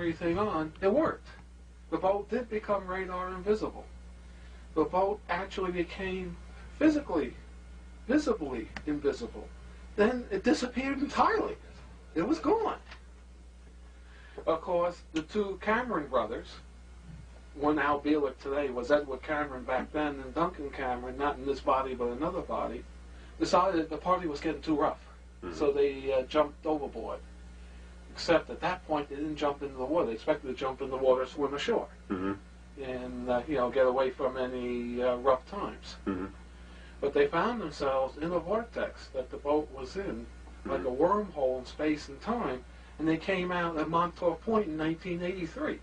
everything on, it worked. The boat did become radar invisible. The boat actually became physically, visibly invisible. Then it disappeared entirely. It was gone. Of course, the two Cameron brothers, one Al Bielek today was Edward Cameron back then, and Duncan Cameron, not in this body but another body, decided the party was getting too rough. So they jumped overboard. Except at that point they didn't jump into the water. They expected to jump in the water, swim ashore, and get away from any rough times. But they found themselves in a vortex that the boat was in, like a wormhole in space and time, and they came out at Montauk Point in 1983,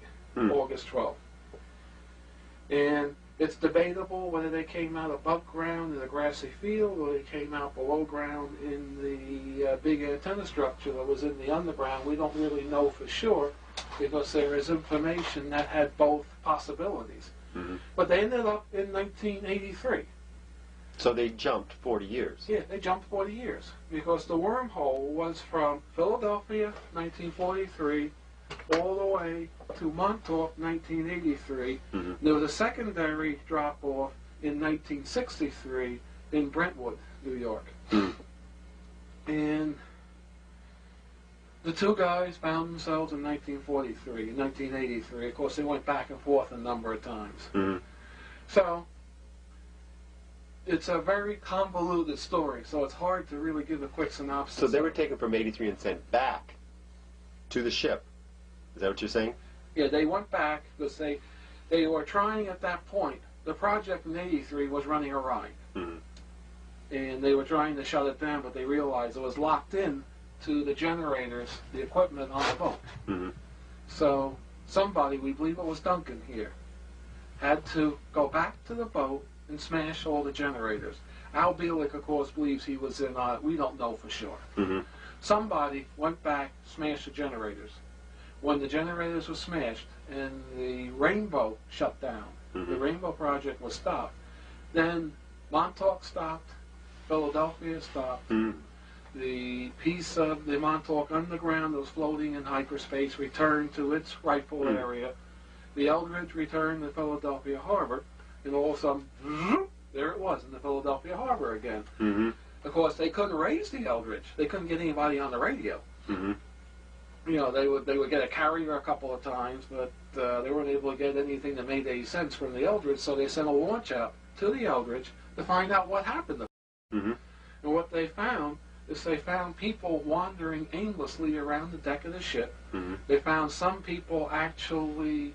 August 12th. And it's debatable whether they came out above ground in a grassy field or they came out below ground in the big antenna structure that was in the underground. We don't really know for sure because there is information that had both possibilities. But they ended up in 1983. So they jumped 40 years. Yeah, they jumped 40 years because the wormhole was from Philadelphia, 1943, all the way to Montauk, 1983. There was a secondary drop-off in 1963 in Brentwood, New York. And the two guys found themselves in 1943, in 1983. Of course, they went back and forth a number of times. So it's a very convoluted story, so it's hard to really give a quick synopsis. So they were taken from 83 and sent back to the ship. Is that what you're saying? Yeah, they went back because they were trying at that point. The project in 83 was running awry. And they were trying to shut it down, but they realized it was locked in to the generators, the equipment on the boat. So somebody, we believe it was Duncan here, had to go back to the boat and smash all the generators. Al Bielek, of course, believes he was in on it. We don't know for sure. Somebody went back, smashed the generators. When the generators were smashed and the Rainbow shut down, the Rainbow project was stopped, then Montauk stopped, Philadelphia stopped, the piece of the Montauk Underground that was floating in hyperspace returned to its rightful area, the Eldridge returned to Philadelphia Harbor, and all of a sudden, there it was in the Philadelphia Harbor again. Of course, they couldn't raise the Eldridge. They couldn't get anybody on the radio. You know, they would get a carrier a couple of times, but they weren't able to get anything that made any sense from the Eldridge, so they sent a launch out to the Eldridge to find out what happened. And what they found is they found people wandering aimlessly around the deck of the ship. They found some people actually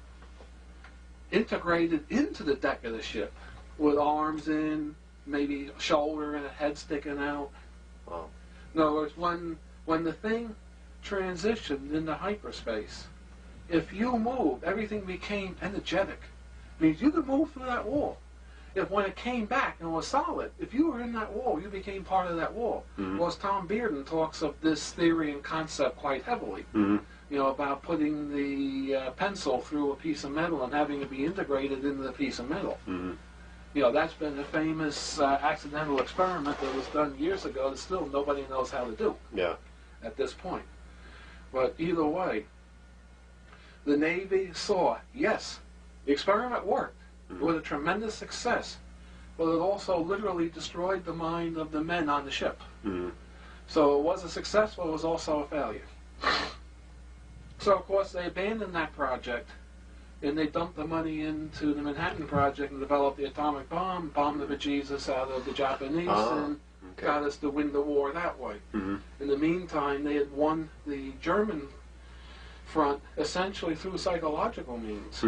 integrated into the deck of the ship with arms in, maybe a shoulder and a head sticking out. In other words, when the thing transitioned into hyperspace, if you moved, everything became energetic. It means you could move through that wall. If when it came back and was solid, if you were in that wall, you became part of that wall. Because Tom Bearden talks of this theory and concept quite heavily. You know, about putting the pencil through a piece of metal and having it be integrated into the piece of metal. You know, that's been a famous accidental experiment that was done years ago that still nobody knows how to do at this point. But either way, the Navy saw, yes, the experiment worked. It was a tremendous success, but it also literally destroyed the mind of the men on the ship. So it was a success, but it was also a failure. So, of course, they abandoned that project, and they dumped the money into the Manhattan Project and developed the atomic bomb, bombed the bejesus out of the Japanese, and got us to win the war that way. In the meantime, they had won the German front essentially through psychological means.